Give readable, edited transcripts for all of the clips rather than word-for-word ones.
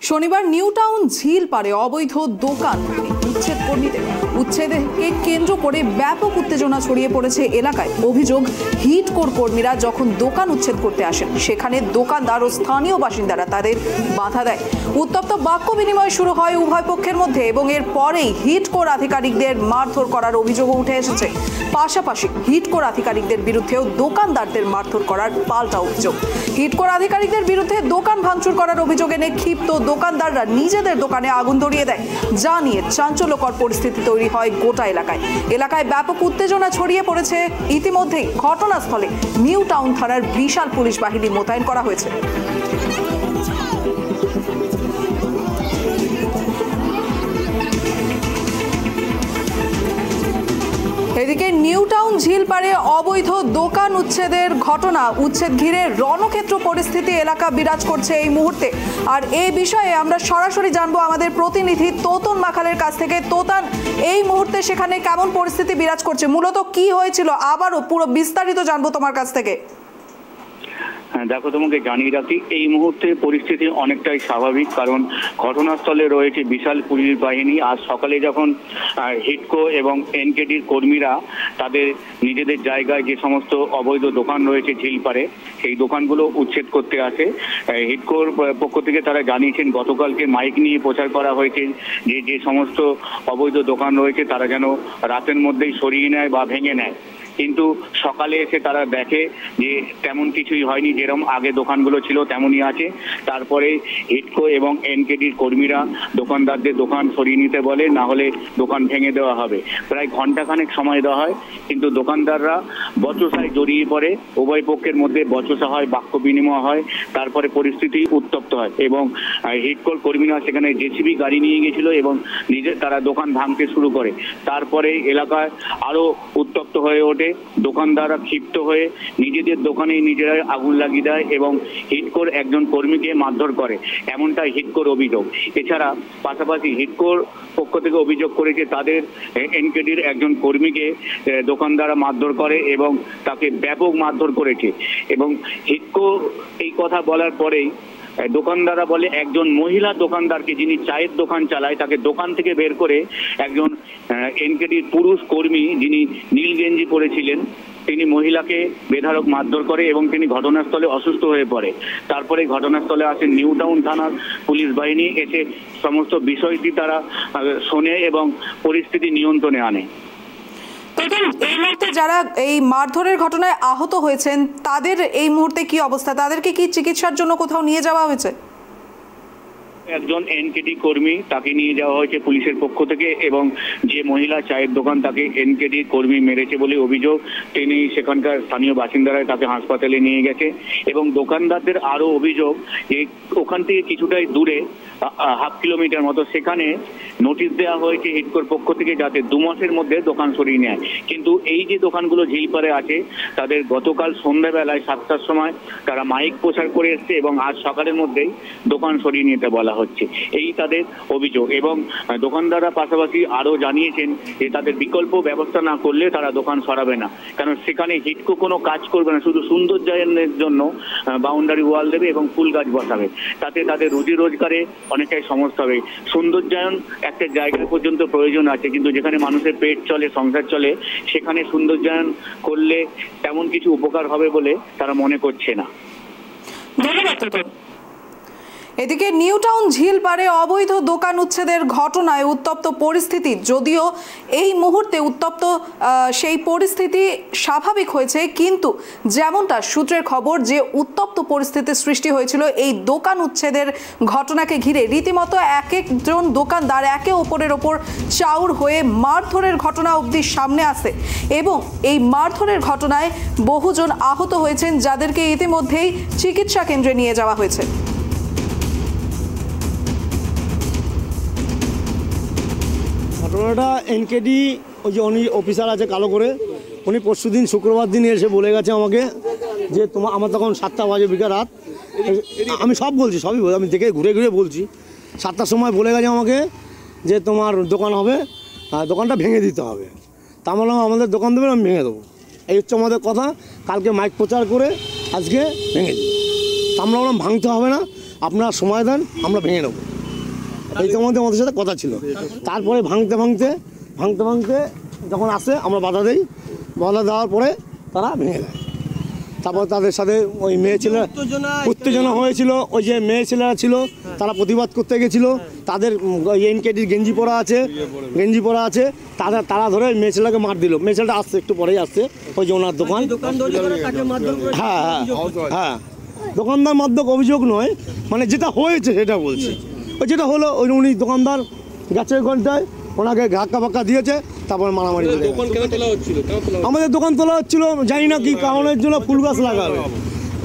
শনিবার new town ঝিল পারে অবৈধ দোকান উচ্ছেদ কর্মীদের উচ্ছেদকে কেন্দ্র করে ব্যাপক উত্তেজনা ছড়িয়ে পড়েছে এলাকায়। অভিযোগ, হিটকোর কর্মীরা যখন দোকান উচ্ছেদ করতে আসেন সেখানে দোকানদার ও স্থানীয় বাসিন্দারা তাদের বাধা দেয়। উত্তপ্ত বাক্য বিনিময় শুরু হয় উভয় পক্ষের মধ্যে এবং এর পরেই হিটকোর আধিকারিকদের মারধর করার অভিযোগও উঠে এসেছে। পাশাপাশি হিটকোর আধিকারিকদের বিরুদ্ধেও দোকানদারদের মারধর করার পাল্টা অভিযোগ। হিটকোর আধিকারিকদের বিরুদ্ধে দোকান ভাঙচুর করার অভিযোগ এনে ক্ষিপ্ত দোকানদাররা নিজেদের দোকানে আগুন ধরিয়ে দেয়, যা নিয়ে চাঞ্চল্যকর পরিস্থিতি তৈরি হয় গোটা এলাকায় ব্যাপক উত্তেজনা ছড়িয়ে পড়েছে। ইতিমধ্যেই ঘটনাস্থলে নিউ টাউন থানার বিশাল পুলিশ বাহিনী মোতায়েন করা হয়েছে। এদিকে নিউ টাউন ঝিল পারে অবৈধ দোকান উচ্ছেদের ঘটনা, উচ্ছেদ ঘিরে রণক্ষেত্র পরিস্থিতি এলাকা বিরাজ করছে এই মুহূর্তে। আর এই বিষয়ে আমরা সরাসরি জানবো আমাদের প্রতিনিধি তোতন মাখালের কাছ থেকে। তোতান, এই মুহূর্তে সেখানে কেমন পরিস্থিতি বিরাজ করছে, মূলত কি হয়েছিল, আবারও পুরো বিস্তারিত জানবো তোমার কাছ থেকে। দেখো, তোমাকে জানিয়ে রাখি, এই মুহূর্তে পরিস্থিতি অনেকটাই স্বাভাবিক, কারণ ঘটনাস্থলে রয়েছে বিশাল পুলিশ বাহিনী। আজ সকালে যখন হিটকো এবং এনকেডির কর্মীরা তাদের নিজেদের জায়গায় যে সমস্ত অবৈধ দোকান রয়েছে ঝিলপাড়ে, সেই দোকানগুলো উচ্ছেদ করতে আসে। হিটকোর পক্ষ থেকে তারা জানিয়েছেন গতকালকে মাইক নিয়ে প্রচার করা হয়েছে যে সমস্ত অবৈধ দোকান রয়েছে তারা যেন রাতের মধ্যেই সরিয়ে নেয় বা ভেঙে নেয়। কিন্তু সকালে এসে তারা দেখে যে তেমন কিছুই হয়নি, যেরকম আগে দোকানগুলো ছিল তেমনই আছে। তারপরে হিটকো এবং এনকেডির কর্মীরা দোকানদারদের দোকান সরিয়ে নিতে বলে, না হলে দোকান ভেঙে দেওয়া হবে। প্রায় ঘন্টাখানেক সময় দেওয়া হয়, কিন্তু দোকানদাররা বচসায় জড়িয়ে পড়ে। উভয় পক্ষের মধ্যে বচসা হয়, বাক্য বিনিময় হয়, তারপরে পরিস্থিতি উত্তপ্ত হয় এবং হিটকোর কর্মীরা সেখানে জেসিবি গাড়ি নিয়ে গেছিল এবং তারা দোকান ভাঙতে শুরু করে। তারপরে এলাকায় আরো উত্তপ্ত হয়ে ওঠে। দোকানদাররা ক্ষিপ্ত হয়ে নিজেদের দোকানে নিজেরাই আগুন লাগিয়ে দেয় এবং হিটকোর একজন কর্মীকে মারধর করে, এমনটাই হিটকোর অভিযোগ। এছাড়া পাশাপাশি হিটকোর পক্ষ থেকে অভিযোগ করেছে তাদের এনকেডির একজন কর্মীকে দোকানদাররা মারধর করে এবং তাকে ব্যাপক মারধর করেছে। এবং হিটকো এই কথা বলার পরেই দোকানদাররা বলে একজন মহিলা দোকানদারকে, যিনি চায়ের দোকান চালায়, তাকে দোকান থেকে বের করে একজন এনকেডির পুরুষ কর্মী, যিনি নীল গেঞ্জি পরেছিলেন, তিনি মহিলাকে বেধড়ক মারধর করে এবং তিনি ঘটনাস্থলে অসুস্থ হয়ে পড়ে। তারপরে ঘটনাস্থলে আসেন নিউ টাউন থানার পুলিশ বাহিনী। এসে সমস্ত বিষয়টি তারা শোনে এবং পরিস্থিতি নিয়ন্ত্রণে আনে। এই মুহূর্তে যারা এই মারধরের ঘটনায় আহত হয়েছেন তাদের এই মুহূর্তে কি অবস্থা, তাদেরকে কি চিকিৎসার জন্য কোথাও নিয়ে যাওয়া হয়েছে? একজন এনকেডি কর্মী, তাকে নিয়ে যাওয়া হয়েছে পুলিশের পক্ষ থেকে এবং যে মহিলা চায়ের দোকান তাকে এনকেডি কর্মী মেরেছে বলে অভিযোগ, তিনি সেখানকার স্থানীয় বাসিন্দারা তাকে হাসপাতালে নিয়ে গেছে। এবং দোকানদারদের আরো অভিযোগ যে ওখান থেকে কিছুটাই দূরে, হাফ কিলোমিটার মতো, সেখানে নোটিশ দেওয়া হয়েছে হিটকোর পক্ষ থেকে যাতে 2 মাসের মধ্যে দোকান সরিয়ে নেয়। কিন্তু এই যে দোকানগুলো ঝিলপাড়ে আছে তাদের গতকাল সন্ধ্যাবেলায় 7টার সময় তারা মাইক প্রচার করে এসছে এবং আজ সকালের মধ্যেই দোকান সরিয়ে নিতে বলা হচ্ছে, এই তাদের অভিযোগ। এবং দোকানদাররা পাশাপাশি আরো জানিয়েছেন যে তাদের বিকল্প ব্যবস্থা না করলে তারা দোকান সরাবে না, কারণ সেখানে হিটকো কোনো কাজ করবে না, শুধু সৌন্দর্যায়নের জন্য বাউন্ডারি ওয়াল দেবে এবং ফুল গাছ বসাবে। তাতে তাদের রুজি রোজগারে অনেকটাই সমস্যা হবে। সৌন্দর্যায়ন একটা জায়গা পর্যন্ত প্রয়োজন আছে, কিন্তু যেখানে মানুষের পেট চলে, সংসার চলে, সেখানে সৌন্দর্যায়ন করলে তেমন কিছু উপকার হবে বলে তারা মনে করছে না। এদিকে নিউ টাউন ঝিল পারে অবৈধ দোকান উচ্ছেদের ঘটনায় উত্তপ্ত পরিস্থিতি, যদিও এই মুহূর্তে উত্তপ্ত সেই পরিস্থিতি স্বাভাবিক হয়েছে, কিন্তু যেমনটা সূত্রের খবর যে উত্তপ্ত পরিস্থিতির সৃষ্টি হয়েছিল এই দোকান উচ্ছেদের ঘটনাকে ঘিরে, রীতিমতো এক একজন দোকানদার একে অপরের ওপর চাউর হয়ে মারধরের ঘটনা অবধি সামনে আসে এবং এই মারধরের ঘটনায় বহুজন আহত হয়েছেন, যাদেরকে ইতিমধ্যেই চিকিৎসা কেন্দ্রে নিয়ে যাওয়া হয়েছে। ঘটনাটা এনকেডি ওই যে উনি অফিসার আছে কালো করে, উনি পরশুদিন শুক্রবার দিন এসে বলে গেছে আমাকে যে আমার তখন 7টা বাজে বিকাল রাত, আমি সব বলছি, সবই আমি দেখে ঘুরে ঘুরে বলছি, 7টার সময় বলে গেছে আমাকে যে তোমার দোকান হবে, দোকানটা ভেঙে দিতে হবে। তা বললাম আমাদের দোকান দেবেন, আমি ভেঙে দেবো, এই হচ্ছে আমাদের কথা। কালকে মাইক প্রচার করে আজকে ভেঙে দিই। তা আমরা বললাম ভাঙতে হবে না, আপনারা সময় দেন, আমরা ভেঙে নেবো। এই তোমাদের আমাদের সাথে কথা ছিল। তারপরে ভাঙতে যখন আসে আমরা বাধা দিই, বাধা দেওয়ার পরে তারা ভেঙে দেয়। তারপর তাদের সাথে ওই মেয়ে ছেলেরা উত্তেজনা হয়েছিল, ওই যে মেয়ে ছেলেরা ছিল তারা প্রতিবাদ করতে গেছিলো, তাদের এনকেডির গেঞ্জি পরা আছে, তারা ধরে মেয়ে ছেলেকে মার দিল। মেয়ে ছেলেটা আসছে, একটু পরেই আসছে, ওই যে ওনার দোকান। হ্যাঁ, দোকানদার মারধর অভিযোগ নয়, মানে যেটা হয়েছে সেটা বলছি। ওই যেটা হলো, ওই উনি দোকানদার গেছে ঘন্টায়, ওনাকে ধাক্কা ফাক্কা দিয়েছে, তারপর মারামারি। আমাদের দোকান তোলা হচ্ছিল, জানি না কি কারণের জন্য ফুল গাছ লাগাবে।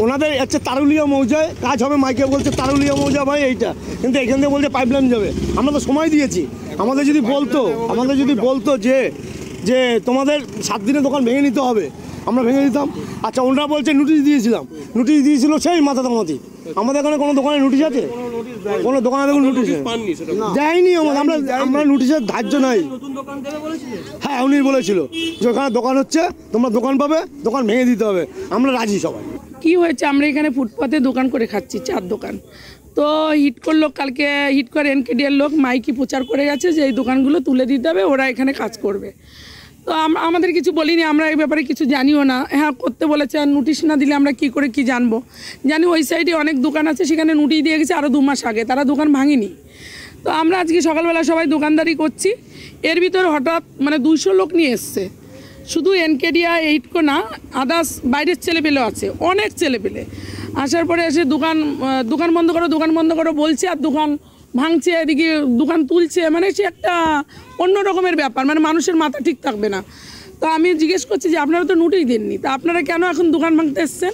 ওনাদের হচ্ছে তারুলিয়া মৌজায় কাজ হবে, মাইকে বলছে তারুলিয়া মৌজা ভাই এইটা, কিন্তু এখান থেকে বলছে পাইপলাইন যাবে। আমরা তো সময় দিয়েছি, আমাদের যদি বলতো যে তোমাদের 7 দিনে দোকান ভেঙে নিতে হবে, আমরা ভেঙে দিতাম। আচ্ছা, ওনারা বলছে নোটিশ দিয়েছিল সেই মাথা তামাতি। আমাদের এখানে কোনো দোকানে নোটিশ আছে? কোনো দোকানে দেখুন নোটিশ দেয়নি। আমরা নোটিশের ধার্য নাই। হ্যাঁ, উনি বলেছিল যে ওখানে দোকান হচ্ছে, তোমরা দোকান পাবে, দোকান ভেঙে দিতে হবে। আমরা রাজি সবাই। কি হয়েছে, আমরা এখানে ফুটপাতে দোকান করে খাচ্ছি, 4 দোকান। তো কালকে হিট করে এনকেডিআর লোক মাইকি প্রচার করে গেছে যে এই দোকানগুলো তুলে দিতে হবে, ওরা এখানে কাজ করবে। তো আমাদের কিছু বলিনি, আমরা এই ব্যাপারে কিছু জানিও না। হ্যাঁ, করতে বলেছে, আর নোটিশ না দিলে আমরা কি করে কি জানবো? জানি ওই সাইডে অনেক দোকান আছে, সেখানে নোটিশ দিয়ে গেছে আরও 2 মাস আগে, তারা দোকান ভাঙেনি। তো আমরা আজকে সকালবেলা সবাই দোকানদারি করছি, এর ভিতরে হঠাৎ 200 লোক নিয়ে এসছে। শুধু এনকেডিআর এইটকো না, আদার্স বাইরের ছেলেপেলেও আছে, অনেক ছেলেপেলে। আসার পরে এসে দোকান বন্ধ করো বলছে, আর দোকান ভাঙছে, এদিকে দোকান তুলছে। মানে সে একটা অন্য রকমের ব্যাপার, মানে মানুষের মাথা ঠিক থাকবে না। তো আমি জিজ্ঞেস করছি যে আপনারা তো নোটিশ দেননি, তা আপনারা কেন এখন দোকান ভাঙতে এসছেন?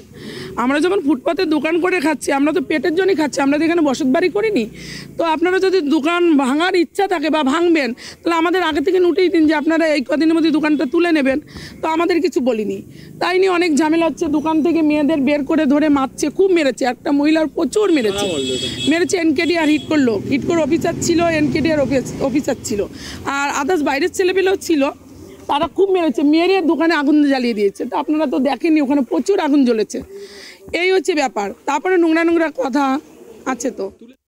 আমরা যখন ফুটপাতে দোকান করে খাচ্ছি, আমরা তো পেটের জন্যই খাচ্ছি, আমরা তো এখানে বসত বাড়ি করিনি। তো আপনারা যদি দোকান ভাঙার ইচ্ছা থাকে বা ভাঙবেন, তাহলে আমাদের আগে থেকে নোটিশ দিন যে আপনারা এই কদিনের মধ্যে দোকানটা তুলে নেবেন। তো আমাদের কিছু বলিনি, তাই নিয়ে অনেক ঝামেলা হচ্ছে। দোকান থেকে মেয়েদের বের করে ধরে মারছে, খুব মেরেছে, একটা মহিলার প্রচুর মেরেছে। এনকেডিআর হিটকোর অফিসার ছিল, এনকেডিআর অফিসার ছিল, আর আদার্স বাইরের ছেলেপেলেও ছিল। তারা খুব মেরে দোকানে আগুন জ্বালিয়ে দিয়েছে। তো আপনারা তো দেখেননি, ওখানে প্রচুর আগুন জ্বলেছে। এই হচ্ছে ব্যাপার। তারপরে নোংরা কথা আছে তো।